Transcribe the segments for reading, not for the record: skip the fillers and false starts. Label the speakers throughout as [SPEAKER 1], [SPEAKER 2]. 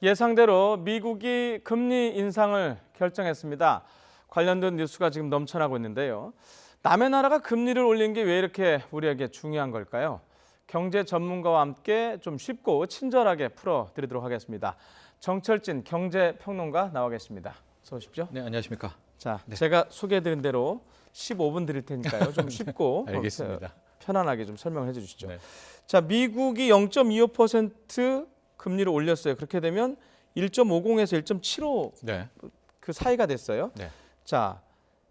[SPEAKER 1] 예상대로 미국이 금리 인상을 결정했습니다. 관련된 뉴스가 지금 넘쳐나고 있는데요. 남의 나라가 금리를 올린 게 왜 이렇게 우리에게 중요한 걸까요? 경제 전문가와 함께 좀 쉽고 친절하게 풀어드리도록 하겠습니다. 정철진 경제평론가 나와 계십니다. 어서 오십시오.
[SPEAKER 2] 네, 안녕하십니까.
[SPEAKER 1] 자, 제가 소개해드린 대로 15분 드릴 테니까요. 좀 쉽고
[SPEAKER 2] 알겠습니다.
[SPEAKER 1] 편안하게 좀 설명해 주시죠.
[SPEAKER 2] 네.
[SPEAKER 1] 자, 미국이 0.25% 금리를 올렸어요. 그렇게 되면 1.50에서 1.75
[SPEAKER 2] 네.
[SPEAKER 1] 그 사이가 됐어요.
[SPEAKER 2] 네.
[SPEAKER 1] 자,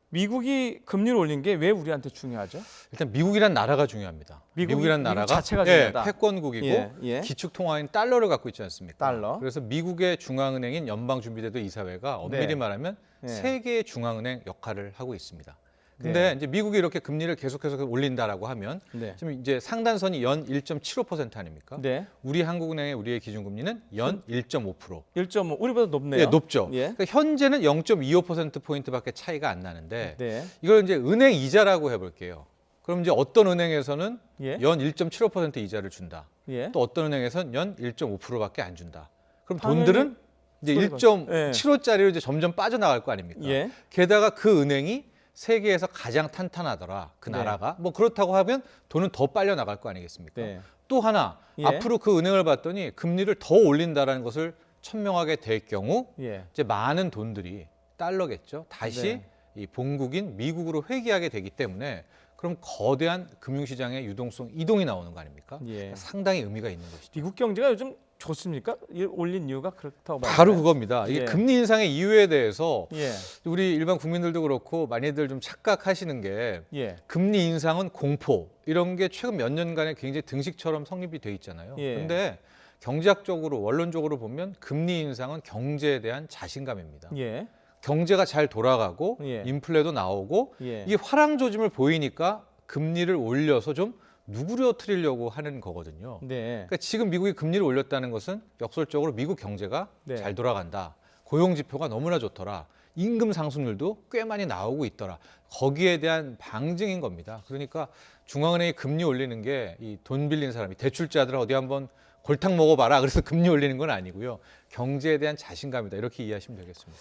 [SPEAKER 1] 미국이 금리를 올린 게 왜 우리한테 중요하죠?
[SPEAKER 2] 일단 미국이란 나라가 중요합니다. 미국이란
[SPEAKER 1] 미국
[SPEAKER 2] 나라가
[SPEAKER 1] 자체가 중요하다.
[SPEAKER 2] 패권국이고
[SPEAKER 1] 예.
[SPEAKER 2] 기축 통화인 달러를 갖고 있지 않습니까?
[SPEAKER 1] 달러.
[SPEAKER 2] 그래서 미국의 중앙은행인 연방준비제도 이사회가 엄밀히
[SPEAKER 1] 네.
[SPEAKER 2] 말하면
[SPEAKER 1] 네.
[SPEAKER 2] 세계의 중앙은행 역할을 하고 있습니다. 근데
[SPEAKER 1] 네.
[SPEAKER 2] 이제 미국이 이렇게 금리를 계속해서 올린다라고 하면
[SPEAKER 1] 네.
[SPEAKER 2] 지금 이제 상단선이 연 1.75% 아닙니까?
[SPEAKER 1] 네.
[SPEAKER 2] 우리 한국은행의 우리의 기준금리는 연 1.5%.
[SPEAKER 1] 1.5 우리보다 높네요.
[SPEAKER 2] 네, 높죠.
[SPEAKER 1] 예.
[SPEAKER 2] 그러니까 현재는 0.25%포인트밖에 차이가 안 나는데
[SPEAKER 1] 네.
[SPEAKER 2] 이걸 이제 은행 이자라고 해볼게요. 그럼 이제 어떤 은행에서는
[SPEAKER 1] 예.
[SPEAKER 2] 연 1.75% 이자를 준다.
[SPEAKER 1] 예.
[SPEAKER 2] 또 어떤 은행에서는 연 1.5%밖에 안 준다. 그럼
[SPEAKER 1] 당연히
[SPEAKER 2] 돈들은 이제
[SPEAKER 1] 소리가-
[SPEAKER 2] 1.75짜리로 이제 점점 빠져나갈 거 아닙니까?
[SPEAKER 1] 예.
[SPEAKER 2] 게다가 그 은행이 세계에서 가장 탄탄하더라. 그
[SPEAKER 1] 네.
[SPEAKER 2] 나라가. 뭐 그렇다고 하면 돈은 더 빨려 나갈 거 아니겠습니까?
[SPEAKER 1] 네.
[SPEAKER 2] 또 하나
[SPEAKER 1] 예.
[SPEAKER 2] 앞으로 그 은행을 봤더니 금리를 더 올린다라는 것을 천명하게 될 경우
[SPEAKER 1] 예.
[SPEAKER 2] 이제 많은 돈들이 달러겠죠. 다시
[SPEAKER 1] 네.
[SPEAKER 2] 이 본국인 미국으로 회귀하게 되기 때문에 그럼 거대한 금융시장의 유동성 이동이 나오는 거 아닙니까?
[SPEAKER 1] 예.
[SPEAKER 2] 상당히 의미가 있는 것이죠.
[SPEAKER 1] 미국 경제가 요즘 좋습니까? 올린 이유가 그렇다고 봐요.
[SPEAKER 2] 바로 그겁니다. 이게
[SPEAKER 1] 예.
[SPEAKER 2] 금리 인상의 이유에 대해서
[SPEAKER 1] 예.
[SPEAKER 2] 우리 일반 국민들도 그렇고 많이들 좀 착각하시는 게
[SPEAKER 1] 예.
[SPEAKER 2] 금리 인상은 공포 이런 게 최근 몇 년간에 굉장히 등식처럼 성립이 돼 있잖아요.
[SPEAKER 1] 예.
[SPEAKER 2] 근데 경제학적으로 원론적으로 보면 금리 인상은 경제에 대한 자신감입니다.
[SPEAKER 1] 예.
[SPEAKER 2] 경제가 잘 돌아가고
[SPEAKER 1] 예.
[SPEAKER 2] 인플레도 나오고
[SPEAKER 1] 예.
[SPEAKER 2] 이게 화랑 조짐을 보이니까 금리를 올려서 좀 누그러뜨리려고 하는 거거든요.
[SPEAKER 1] 네.
[SPEAKER 2] 그러니까 지금 미국이 금리를 올렸다는 것은 역설적으로 미국 경제가
[SPEAKER 1] 네.
[SPEAKER 2] 잘 돌아간다. 고용 지표가 너무나 좋더라. 임금 상승률도 꽤 많이 나오고 있더라. 거기에 대한 방증인 겁니다. 그러니까 중앙은행이 금리 올리는 게 이 돈 빌린 사람이 대출자들 어디 한번 골탕 먹어봐라. 그래서 금리 올리는 건 아니고요. 경제에 대한 자신감이다. 이렇게 이해하시면 되겠습니다.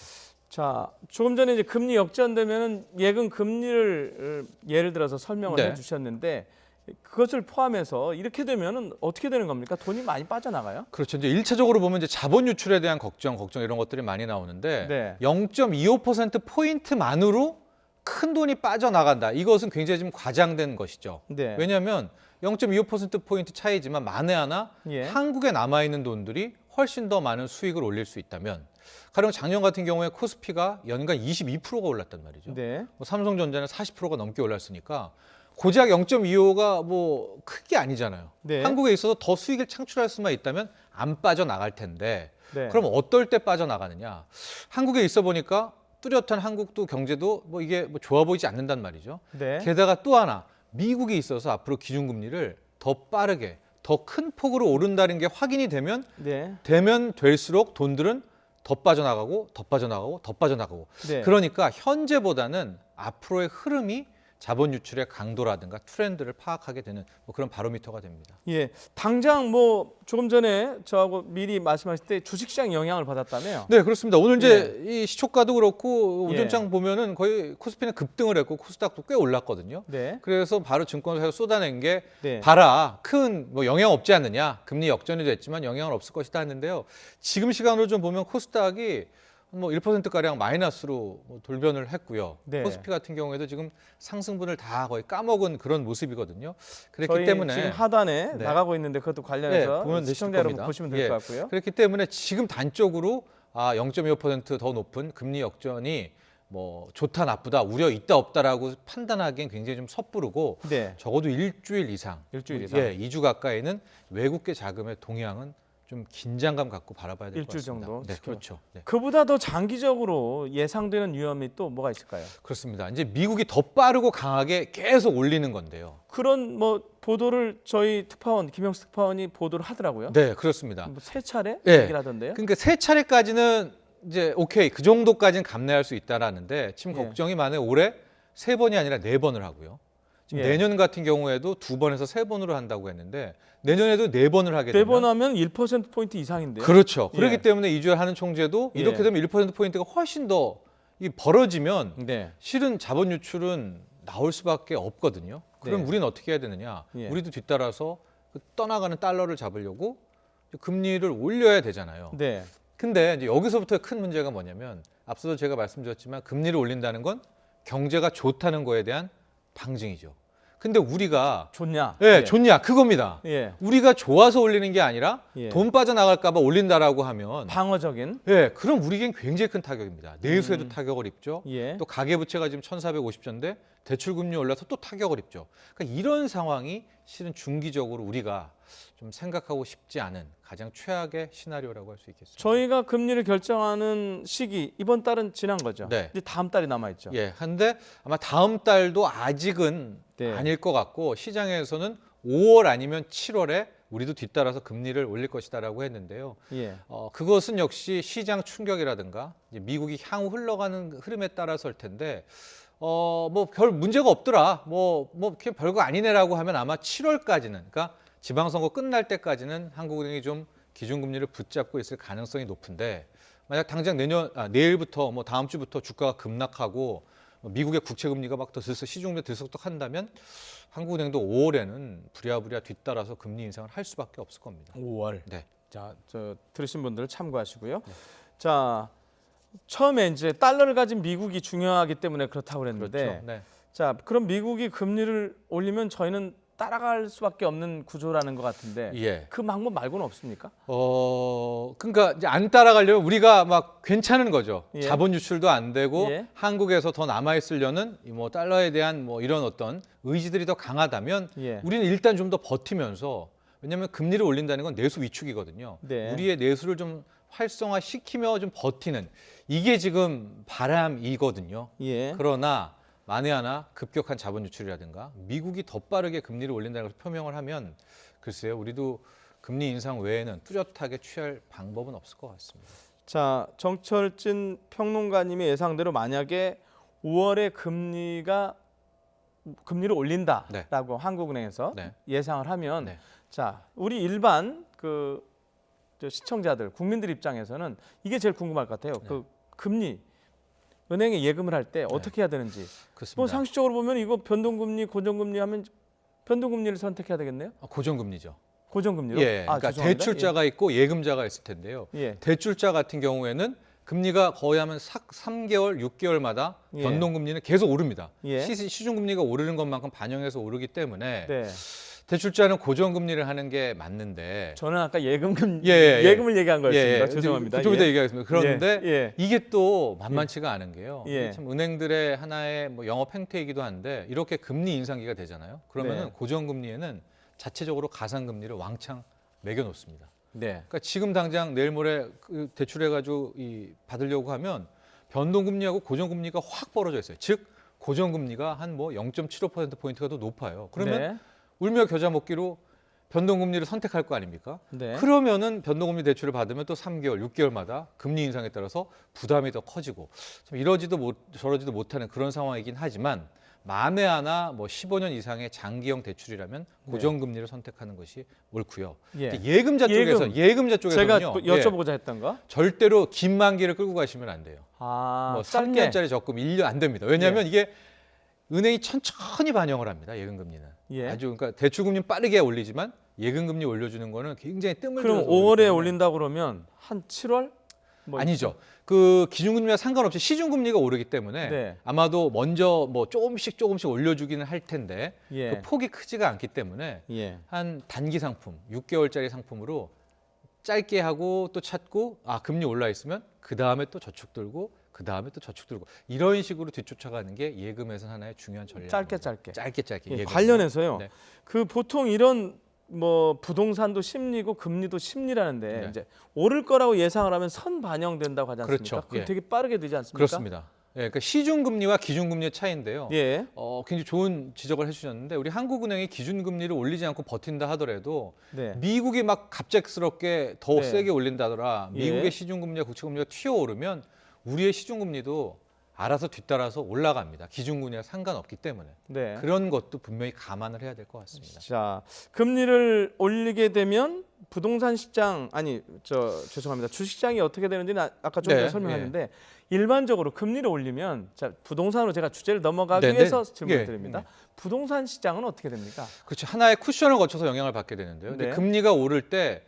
[SPEAKER 1] 자, 조금 전에 이제 금리 역전되면 예금 금리를 예를 들어서 설명을
[SPEAKER 2] 네.
[SPEAKER 1] 해주셨는데 그것을 포함해서 이렇게 되면은 어떻게 되는 겁니까? 돈이 많이 빠져나가요?
[SPEAKER 2] 그렇죠. 이제 1차적으로 보면 이제 자본 유출에 대한 걱정 이런 것들이 많이 나오는데
[SPEAKER 1] 네.
[SPEAKER 2] 0.25%포인트만으로 큰 돈이 빠져나간다. 이것은 굉장히 좀 과장된 것이죠.
[SPEAKER 1] 네.
[SPEAKER 2] 왜냐하면 0.25%포인트 차이지만 만에 하나
[SPEAKER 1] 예.
[SPEAKER 2] 한국에 남아있는 돈들이 훨씬 더 많은 수익을 올릴 수 있다면 가령 작년 같은 경우에 코스피가 연간 22%가 올랐단 말이죠.
[SPEAKER 1] 네.
[SPEAKER 2] 뭐 삼성전자는 40%가 넘게 올랐으니까 고작 0.25가 뭐 크게 아니잖아요.
[SPEAKER 1] 네.
[SPEAKER 2] 한국에 있어서 더 수익을 창출할 수만 있다면 안 빠져나갈 텐데
[SPEAKER 1] 네.
[SPEAKER 2] 그럼 어떨 때 빠져나가느냐. 한국에 있어 보니까 뚜렷한 한국도 경제도 뭐 이게 뭐 좋아 보이지 않는단 말이죠.
[SPEAKER 1] 네.
[SPEAKER 2] 게다가 또 하나 미국이 있어서 앞으로 기준금리를 더 빠르게 더 큰 폭으로 오른다는 게 확인이 되면
[SPEAKER 1] 네.
[SPEAKER 2] 될수록 돈들은 더 빠져나가고 더 빠져나가고 더 빠져나가고
[SPEAKER 1] 네.
[SPEAKER 2] 그러니까 현재보다는 앞으로의 흐름이 자본 유출의 강도라든가 트렌드를 파악하게 되는 뭐 그런 바로미터가 됩니다.
[SPEAKER 1] 예. 당장 뭐 조금 전에 저하고 미리 말씀하실 때 주식시장 영향을 받았다며요.
[SPEAKER 2] 네, 그렇습니다. 오늘 이제 이 시초가도 그렇고
[SPEAKER 1] 예.
[SPEAKER 2] 오전장 보면은 거의 코스피는 급등을 했고 코스닥도 꽤 올랐거든요.
[SPEAKER 1] 네.
[SPEAKER 2] 그래서 바로 증권사에서 쏟아낸 게
[SPEAKER 1] 네.
[SPEAKER 2] 봐라 큰 뭐 영향 없지 않느냐 금리 역전이 됐지만 영향은 없을 것이다 했는데요. 지금 시간으로 좀 보면 코스닥이 뭐 1%가량 마이너스로 돌변을 했고요.
[SPEAKER 1] 네.
[SPEAKER 2] 코스피 같은 경우에도 지금 상승분을 다 거의 까먹은 그런 모습이거든요. 그렇기
[SPEAKER 1] 저희
[SPEAKER 2] 때문에
[SPEAKER 1] 지금 하단에
[SPEAKER 2] 네.
[SPEAKER 1] 나가고 있는데 그것도 관련해서
[SPEAKER 2] 네, 보면 되실
[SPEAKER 1] 시청자 여러분
[SPEAKER 2] 겁니다.
[SPEAKER 1] 보시면 될
[SPEAKER 2] 예.
[SPEAKER 1] 것 같고요.
[SPEAKER 2] 그렇기 때문에 지금 단적으로 0.25%더 높은 금리 역전이 뭐 좋다 나쁘다 우려 있다 없다라고 판단하기엔 굉장히 좀 섣부르고
[SPEAKER 1] 네.
[SPEAKER 2] 적어도 일주일 이상,
[SPEAKER 1] 일주일 이상.
[SPEAKER 2] 예, 2주 가까이는 외국계 자금의 동향은 좀 긴장감 갖고 바라봐야 될 것
[SPEAKER 1] 일주일
[SPEAKER 2] 같습니다.
[SPEAKER 1] 정도
[SPEAKER 2] 네,
[SPEAKER 1] 지켜봐.
[SPEAKER 2] 그렇죠. 네.
[SPEAKER 1] 그보다 더 장기적으로 예상되는 위험이 또 뭐가 있을까요?
[SPEAKER 2] 그렇습니다. 이제 미국이 더 빠르고 강하게 계속 올리는 건데요.
[SPEAKER 1] 그런 뭐 보도를 저희 특파원 김영수 특파원이 보도를 하더라고요.
[SPEAKER 2] 네, 그렇습니다.
[SPEAKER 1] 뭐 세 차례
[SPEAKER 2] 네.
[SPEAKER 1] 얘기를 하던데요.
[SPEAKER 2] 그러니까 세 차례까지는 이제 오케이 그 정도까지는 감내할 수 있다라는데 지금
[SPEAKER 1] 예.
[SPEAKER 2] 걱정이 많아요. 올해 세 번이 아니라 네 번을 하고요. 지금
[SPEAKER 1] 예.
[SPEAKER 2] 내년 같은 경우에도 2번에서 3번으로 한다고 했는데 내년에도 4번을 하게 되면
[SPEAKER 1] 4번 하면 1%포인트 이상인데요.
[SPEAKER 2] 그렇죠.
[SPEAKER 1] 예.
[SPEAKER 2] 그렇기 때문에 이주열 하는 총재도 이렇게
[SPEAKER 1] 예.
[SPEAKER 2] 되면 1%포인트가 훨씬 더 벌어지면
[SPEAKER 1] 네.
[SPEAKER 2] 실은 자본 유출은 나올 수밖에 없거든요. 그럼
[SPEAKER 1] 네.
[SPEAKER 2] 우리는 어떻게 해야 되느냐?
[SPEAKER 1] 예.
[SPEAKER 2] 우리도 뒤따라서 그 떠나가는 달러를 잡으려고 금리를 올려야 되잖아요.
[SPEAKER 1] 네.
[SPEAKER 2] 근데 이제 여기서부터 큰 문제가 뭐냐면 앞서도 제가 말씀드렸지만 금리를 올린다는 건 경제가 좋다는 거에 대한 방증이죠. 근데 우리가
[SPEAKER 1] 좋냐?
[SPEAKER 2] 예, 좋냐 그겁니다.
[SPEAKER 1] 예.
[SPEAKER 2] 우리가 좋아서 올리는 게 아니라
[SPEAKER 1] 예.
[SPEAKER 2] 돈 빠져나갈까 봐 올린다라고 하면
[SPEAKER 1] 방어적인.
[SPEAKER 2] 예, 그럼 우리에겐 굉장히 큰 타격입니다. 내수에도 타격을 입죠.
[SPEAKER 1] 예.
[SPEAKER 2] 또 가계부채가 지금 1,450조인데 대출금리 올라서 또 타격을 입죠. 그러니까 이런 상황이 실은 중기적으로 우리가 좀 생각하고 싶지 않은 가장 최악의 시나리오라고 할 수 있겠습니다.
[SPEAKER 1] 저희가 금리를 결정하는 시기 이번 달은 지난 거죠.
[SPEAKER 2] 네.
[SPEAKER 1] 이제 다음 달이 남아 있죠.
[SPEAKER 2] 예, 한데 아마 다음 달도 아직은
[SPEAKER 1] 네.
[SPEAKER 2] 아닐 것 같고 시장에서는 5월 아니면 7월에 우리도 뒤따라서 금리를 올릴 것이다라고 했는데요.
[SPEAKER 1] 예.
[SPEAKER 2] 그것은 역시 시장 충격이라든가 이제 미국이 향후 흘러가는 흐름에 따라서일 텐데 뭐 별 문제가 없더라. 뭐 그냥 별거 아니네라고 하면 아마 7월까지는 그러니까 지방선거 끝날 때까지는 한국은행이 좀 기준금리를 붙잡고 있을 가능성이 높은데 만약 당장 내일부터 뭐 다음 주부터 주가가 급락하고 미국의 국채금리가 막 더 시중금리 들썩한다면 한국은행도 5월에는 부랴부랴 뒤따라서 금리 인상을 할 수밖에 없을 겁니다.
[SPEAKER 1] 5월.
[SPEAKER 2] 네.
[SPEAKER 1] 자, 들으신 분들 참고하시고요. 자, 처음에 이제 달러를 가진 미국이 중요하기 때문에 그렇다고 그랬는데,
[SPEAKER 2] 그렇죠. 네.
[SPEAKER 1] 자, 그럼 미국이 금리를 올리면 저희는 따라갈 수밖에 없는 구조라는 것 같은데,
[SPEAKER 2] 예.
[SPEAKER 1] 그 방법 말고는 없습니까?
[SPEAKER 2] 그러니까 이제 안 따라가려면 우리가 막 괜찮은 거죠.
[SPEAKER 1] 예.
[SPEAKER 2] 자본 유출도 안 되고
[SPEAKER 1] 예.
[SPEAKER 2] 한국에서 더 남아 있으려는 뭐 달러에 대한 뭐 이런 어떤 의지들이 더 강하다면
[SPEAKER 1] 예.
[SPEAKER 2] 우리는 일단 좀 더 버티면서 왜냐하면 금리를 올린다는 건 내수 위축이거든요.
[SPEAKER 1] 네.
[SPEAKER 2] 우리의 내수를 좀 활성화시키며 좀 버티는 이게 지금 바람이거든요.
[SPEAKER 1] 예.
[SPEAKER 2] 그러나 만에 하나 급격한 자본 유출이라든가 미국이 더 빠르게 금리를 올린다는 것을 표명을 하면 글쎄요, 우리도 금리 인상 외에는 뚜렷하게 취할 방법은 없을 것 같습니다.
[SPEAKER 1] 자, 정철진 평론가님의 예상대로 만약에 5월에 금리를 올린다라고 한국은행에서
[SPEAKER 2] 네.
[SPEAKER 1] 예상을 하면
[SPEAKER 2] 네.
[SPEAKER 1] 자, 우리 일반 저 시청자들, 국민들 입장에서는 이게 제일 궁금할 것 같아요.
[SPEAKER 2] 네.
[SPEAKER 1] 그 금리 은행에 예금을 할 때 어떻게 해야 되는지.
[SPEAKER 2] 그렇습니다.
[SPEAKER 1] 뭐 상식적으로 보면 이거 변동금리, 고정금리 하면 변동금리를 선택해야 되겠네요.
[SPEAKER 2] 고정금리죠.
[SPEAKER 1] 고정금리로?
[SPEAKER 2] 예, 그러니까
[SPEAKER 1] 죄송합니다.
[SPEAKER 2] 대출자가 있고 예금자가 있을 텐데요.
[SPEAKER 1] 예.
[SPEAKER 2] 대출자 같은 경우에는 금리가 거의 하면 3개월, 6개월마다
[SPEAKER 1] 예.
[SPEAKER 2] 변동금리는 계속 오릅니다.
[SPEAKER 1] 예.
[SPEAKER 2] 시중금리가 오르는 것만큼 반영해서 오르기 때문에
[SPEAKER 1] 네.
[SPEAKER 2] 대출자는 고정금리를 하는 게 맞는데
[SPEAKER 1] 저는 아까 예금을 얘기한 거였습니다. 죄송합니다.
[SPEAKER 2] 좀 이따
[SPEAKER 1] 예.
[SPEAKER 2] 얘기하겠습니다. 그런데
[SPEAKER 1] 예.
[SPEAKER 2] 이게 또 만만치가 않은 게요.
[SPEAKER 1] 예.
[SPEAKER 2] 참 은행들의 하나의 뭐 영업 행태이기도 한데 이렇게 금리 인상기가 되잖아요. 그러면은
[SPEAKER 1] 네.
[SPEAKER 2] 고정금리에는 자체적으로 가상금리를 왕창 매겨놓습니다.
[SPEAKER 1] 네.
[SPEAKER 2] 그러니까 지금 당장 내일 모레 대출해가지고 받으려고 하면 변동금리하고 고정금리가 확 벌어져 있어요. 즉 고정금리가 한 뭐 0.75%포인트가 더 높아요. 그러면
[SPEAKER 1] 네.
[SPEAKER 2] 울며 겨자 먹기로 변동금리를 선택할 거 아닙니까?
[SPEAKER 1] 네.
[SPEAKER 2] 그러면은 변동금리 대출을 받으면 또 3개월, 6개월마다 금리 인상에 따라서 부담이 더 커지고 좀 저러지도 못하는 그런 상황이긴 하지만 만에 하나 뭐 15년 이상의 장기형 대출이라면 고정금리를 선택하는 것이 옳고요.
[SPEAKER 1] 예.
[SPEAKER 2] 예금자 쪽에서는요.
[SPEAKER 1] 제가 여쭤보고자 했던 거.
[SPEAKER 2] 절대로 긴 만기를 끌고 가시면 안 돼요. 뭐
[SPEAKER 1] 짧게.
[SPEAKER 2] 3년짜리 적금 1년 안 됩니다. 왜냐하면 이게 은행이 천천히 반영을 합니다. 예금금리는.
[SPEAKER 1] 예.
[SPEAKER 2] 아주 그러니까 대출금리 빠르게 올리지만 예금금리 올려주는 거는 굉장히 뜸을
[SPEAKER 1] 그럼
[SPEAKER 2] 들여서
[SPEAKER 1] 5월에
[SPEAKER 2] 때문에.
[SPEAKER 1] 올린다고 그러면 한 7월? 뭐
[SPEAKER 2] 아니죠. 그 기준금리와 상관없이 시중금리가 오르기 때문에
[SPEAKER 1] 네.
[SPEAKER 2] 아마도 먼저 뭐 조금씩 올려주기는 할 텐데
[SPEAKER 1] 예.
[SPEAKER 2] 그 폭이 크지가 않기 때문에
[SPEAKER 1] 예.
[SPEAKER 2] 한 단기 상품, 6개월짜리 상품으로 짧게 하고 또 찾고 금리 올라 있으면 그 다음에 또 저축 들고 그 다음에 또 저축 들고 이런 식으로 뒤쫓아가는 게 예금에서는 하나의 중요한 전략입니다. 짧게.
[SPEAKER 1] 예,
[SPEAKER 2] 예금.
[SPEAKER 1] 관련해서요.
[SPEAKER 2] 네.
[SPEAKER 1] 그 보통 이런 뭐 부동산도 심리고 금리도 심리라는데
[SPEAKER 2] 네.
[SPEAKER 1] 이제 오를 거라고 예상을 하면 선 반영된다고 하지 않습니까?
[SPEAKER 2] 그렇죠.
[SPEAKER 1] 그럼
[SPEAKER 2] 예.
[SPEAKER 1] 되게 빠르게 되지 않습니까?
[SPEAKER 2] 그렇습니다. 예, 그러니까 시중금리와 기준금리의 차이인데요.
[SPEAKER 1] 예.
[SPEAKER 2] 굉장히 좋은 지적을 해주셨는데 우리 한국은행이 기준금리를 올리지 않고 버틴다 하더라도
[SPEAKER 1] 네.
[SPEAKER 2] 미국이 막 갑작스럽게 더
[SPEAKER 1] 네.
[SPEAKER 2] 세게 올린다더라.
[SPEAKER 1] 예.
[SPEAKER 2] 미국의 시중금리와 국채금리가 튀어오르면 우리의 시중금리도 알아서 뒤따라서 올라갑니다. 기준금리와 상관없기 때문에.
[SPEAKER 1] 네.
[SPEAKER 2] 그런 것도 분명히 감안을 해야 될 것 같습니다.
[SPEAKER 1] 자, 금리를 올리게 되면 부동산 시장 죄송합니다. 주식시장이 어떻게 되는지는 아까 좀 전에
[SPEAKER 2] 네,
[SPEAKER 1] 설명했는데 일반적으로 금리를 올리면 자, 부동산으로 제가 주제를 넘어가기
[SPEAKER 2] 네,
[SPEAKER 1] 위해서
[SPEAKER 2] 네.
[SPEAKER 1] 질문을
[SPEAKER 2] 예,
[SPEAKER 1] 드립니다.
[SPEAKER 2] 네.
[SPEAKER 1] 부동산 시장은 어떻게 됩니까?
[SPEAKER 2] 그렇죠. 하나의 쿠션을 거쳐서 영향을 받게 되는데요. 근데
[SPEAKER 1] 네.
[SPEAKER 2] 금리가 오를 때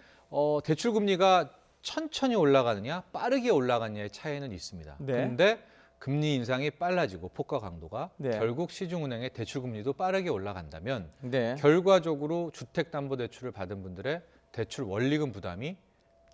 [SPEAKER 2] 대출 금리가 천천히 올라가느냐 빠르게 올라가느냐의 차이는 있습니다.
[SPEAKER 1] 네.
[SPEAKER 2] 그런데 금리 인상이 빨라지고 폭과 강도가
[SPEAKER 1] 네.
[SPEAKER 2] 결국 시중은행의 대출 금리도 빠르게 올라간다면
[SPEAKER 1] 네.
[SPEAKER 2] 결과적으로 주택담보대출을 받은 분들의 대출 원리금 부담이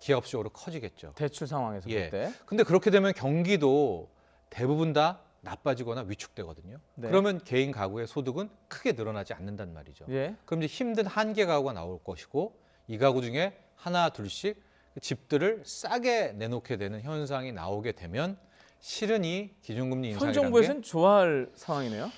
[SPEAKER 2] 기하급수적으로 커지겠죠.
[SPEAKER 1] 대출 상황에서 볼
[SPEAKER 2] 예.
[SPEAKER 1] 때.
[SPEAKER 2] 근데 그렇게 되면 경기도 대부분 다 나빠지거나 위축되거든요.
[SPEAKER 1] 네.
[SPEAKER 2] 그러면 개인 가구의 소득은 크게 늘어나지 않는단 말이죠.
[SPEAKER 1] 예.
[SPEAKER 2] 그럼 이제 힘든 한계 가구가 나올 것이고 이 가구 중에 하나 둘씩 집들을 싸게 내놓게 되는 현상이 나오게 되면 실은 이 기준금리
[SPEAKER 1] 현
[SPEAKER 2] 인상이라는 게
[SPEAKER 1] 정부에서는 좋아할 상황이네요.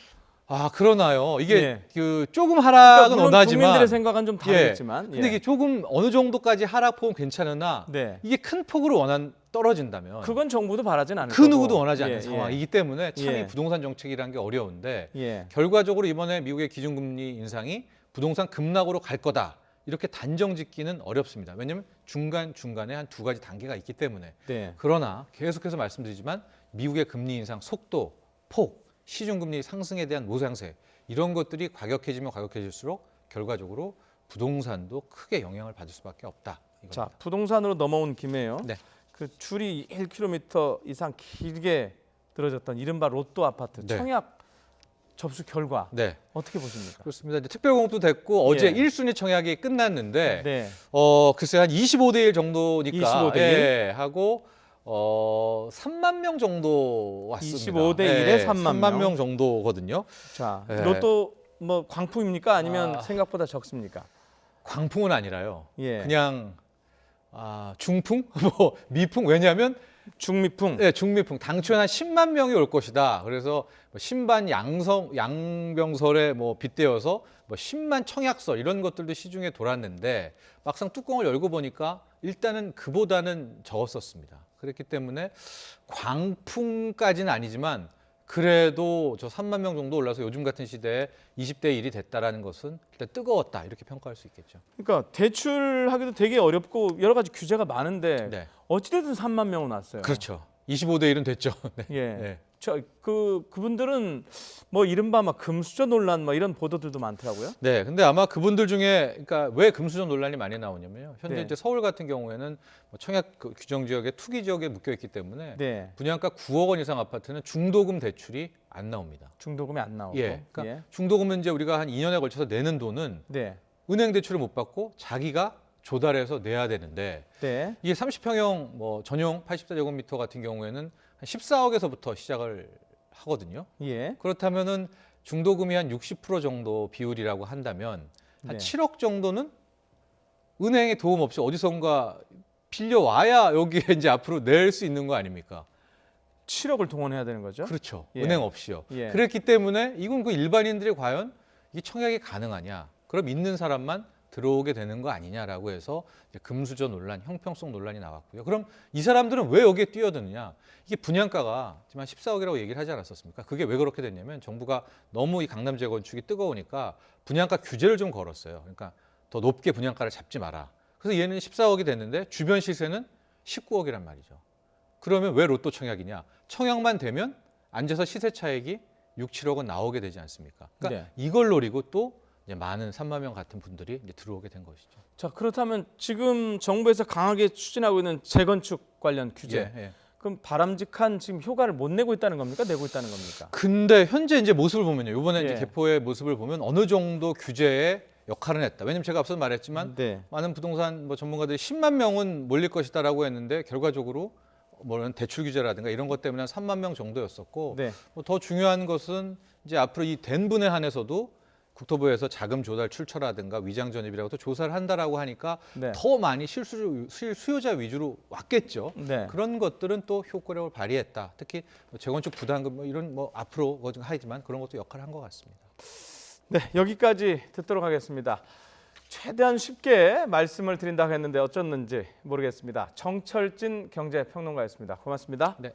[SPEAKER 2] 그러나요? 이게
[SPEAKER 1] 예.
[SPEAKER 2] 그 조금 하락은
[SPEAKER 1] 물론
[SPEAKER 2] 원하지만
[SPEAKER 1] 국민들의 생각은 좀 다르겠지만.
[SPEAKER 2] 근데 이게 조금 어느 정도까지 하락폭은 괜찮으나
[SPEAKER 1] 네.
[SPEAKER 2] 이게 큰 폭으로 떨어진다면
[SPEAKER 1] 그건 정부도 바라진 않을
[SPEAKER 2] 그
[SPEAKER 1] 거고.
[SPEAKER 2] 누구도 원하지 않는
[SPEAKER 1] 예,
[SPEAKER 2] 상황이기 때문에 참
[SPEAKER 1] 예.
[SPEAKER 2] 이 부동산 정책이라는 게 어려운데
[SPEAKER 1] 예.
[SPEAKER 2] 결과적으로 이번에 미국의 기준금리 인상이 부동산 급락으로 갈 거다. 이렇게 단정 짓기는 어렵습니다. 왜냐하면 중간중간에 한 두 가지 단계가 있기 때문에.
[SPEAKER 1] 네.
[SPEAKER 2] 그러나 계속해서 말씀드리지만 미국의 금리 인상 속도, 폭, 시중금리 상승에 대한 모상세 이런 것들이 과격해지면 과격해질수록 결과적으로 부동산도 크게 영향을 받을 수밖에 없다. 이겁니다.
[SPEAKER 1] 자, 부동산으로 넘어온 김에요.
[SPEAKER 2] 네.
[SPEAKER 1] 그 줄이 1km 이상 길게 늘어졌던 이른바 로또 아파트
[SPEAKER 2] 네.
[SPEAKER 1] 청약 접수 결과
[SPEAKER 2] 네,
[SPEAKER 1] 어떻게 보십니까?
[SPEAKER 2] 그렇습니다. 이제 특별공급도 됐고 어제
[SPEAKER 1] 예.
[SPEAKER 2] 1순위 청약이 끝났는데
[SPEAKER 1] 네.
[SPEAKER 2] 글쎄 한 25대 1 정도니까
[SPEAKER 1] 25대 1?
[SPEAKER 2] 예, 하고 3만 명 정도 왔습니다.
[SPEAKER 1] 25대 1에 3만
[SPEAKER 2] 명 정도거든요.
[SPEAKER 1] 자,
[SPEAKER 2] 예.
[SPEAKER 1] 로또 뭐 광풍입니까? 아니면
[SPEAKER 2] 아.
[SPEAKER 1] 생각보다 적습니까?
[SPEAKER 2] 광풍은 아니라요.
[SPEAKER 1] 예.
[SPEAKER 2] 그냥 중풍, 뭐 미풍. 왜냐하면
[SPEAKER 1] 중미풍.
[SPEAKER 2] 네, 중미풍. 당초에 한 10만 명이 올 것이다. 그래서 뭐 신반 양병설에 뭐 빗대어서 뭐 10만 청약서 이런 것들도 시중에 돌았는데 막상 뚜껑을 열고 보니까 일단은 그보다는 적었었습니다. 그렇기 때문에 광풍까지는 아니지만 그래도 저 3만 명 정도 올라서 요즘 같은 시대에 20대 1이 됐다라는 것은 일단 뜨거웠다 이렇게 평가할 수 있겠죠.
[SPEAKER 1] 그러니까 대출하기도 되게 어렵고 여러 가지 규제가 많은데
[SPEAKER 2] 네,
[SPEAKER 1] 어찌됐든 3만 명은 왔어요.
[SPEAKER 2] 그렇죠. 25대 1은 됐죠. 네.
[SPEAKER 1] 예.
[SPEAKER 2] 네.
[SPEAKER 1] 그분들은 뭐 이른바 막 금수저 논란 뭐 이런 보도들도 많더라고요.
[SPEAKER 2] 네, 근데 아마 그분들 중에 그러니까 왜 금수저 논란이 많이 나오냐면요. 현재
[SPEAKER 1] 네.
[SPEAKER 2] 이제 서울 같은 경우에는 뭐 청약 규정 지역에 투기 지역에 묶여 있기 때문에
[SPEAKER 1] 네.
[SPEAKER 2] 분양가 9억 원 이상 아파트는 중도금 대출이 안 나옵니다.
[SPEAKER 1] 중도금이 안 나오고.
[SPEAKER 2] 예, 그러니까 중도금은 이제 우리가 한 2년에 걸쳐서 내는 돈은
[SPEAKER 1] 네.
[SPEAKER 2] 은행 대출을 못 받고 자기가 조달해서 내야 되는데
[SPEAKER 1] 네.
[SPEAKER 2] 이게 30평형 뭐 전용 84제곱미터 같은 경우에는 한 14억에서부터 시작을 하거든요.
[SPEAKER 1] 예.
[SPEAKER 2] 그렇다면은 중도금이 한 60% 정도 비율이라고 한다면 한
[SPEAKER 1] 네.
[SPEAKER 2] 7억 정도는 은행의 도움 없이 어디선가 빌려 와야 여기에 이제 앞으로 낼 수 있는 거 아닙니까?
[SPEAKER 1] 7억을 동원해야 되는 거죠?
[SPEAKER 2] 그렇죠.
[SPEAKER 1] 예.
[SPEAKER 2] 은행 없이요.
[SPEAKER 1] 예.
[SPEAKER 2] 그렇기 때문에 이건 그 일반인들이 과연 이 청약이 가능하냐? 그럼 있는 사람만 들어오게 되는 거 아니냐라고 해서 이제 금수저 논란, 형평성 논란이 나왔고요. 그럼 이 사람들은 왜 여기에 뛰어드느냐? 이게 분양가가 지금 한 14억이라고 얘기를 하지 않았었습니까? 그게 왜 그렇게 됐냐면 정부가 너무 이 강남 재건축이 뜨거우니까 분양가 규제를 좀 걸었어요. 그러니까 더 높게 분양가를 잡지 마라. 그래서 얘는 14억이 됐는데 주변 시세는 19억이란 말이죠. 그러면 왜 로또 청약이냐? 청약만 되면 앉아서 시세 차익이 6, 7억은 나오게 되지 않습니까? 그러니까
[SPEAKER 1] 네.
[SPEAKER 2] 이걸 노리고 또 이제 많은 3만 명 같은 분들이 이제 들어오게 된 것이죠.
[SPEAKER 1] 자, 그렇다면 지금 정부에서 강하게 추진하고 있는 재건축 관련 규제.
[SPEAKER 2] 예.
[SPEAKER 1] 그럼 바람직한 지금 효과를 못 내고 있다는 겁니까? 내고 있다는 겁니까?
[SPEAKER 2] 근데 현재 이제 모습을 보면요. 이번에
[SPEAKER 1] 예.
[SPEAKER 2] 이제 개포의 모습을 보면 어느 정도 규제의 역할은 했다. 왜냐면 제가 앞서 말했지만
[SPEAKER 1] 네.
[SPEAKER 2] 많은 부동산 뭐 전문가들이 10만 명은 몰릴 것이다라고 했는데 결과적으로 뭐는 대출 규제라든가 이런 것 때문에 한 3만 명 정도였었고
[SPEAKER 1] 네.
[SPEAKER 2] 뭐 더 중요한 것은 이제 앞으로 이 된 분에 한해서도 국토부에서 자금 조달 출처라든가 위장 전입이라고 또 조사를 한다라고 하니까
[SPEAKER 1] 네.
[SPEAKER 2] 더 많이 수요자 위주로 왔겠죠.
[SPEAKER 1] 네.
[SPEAKER 2] 그런 것들은 또 효과력을 발휘했다. 특히 뭐 재건축 부담금 뭐 이런 뭐 앞으로 하지만 그런 것도 역할을 한 것 같습니다.
[SPEAKER 1] 네, 여기까지 듣도록 하겠습니다. 최대한 쉽게 말씀을 드린다고 했는데 어쩌는지 모르겠습니다. 정철진 경제평론가였습니다. 고맙습니다.
[SPEAKER 2] 네.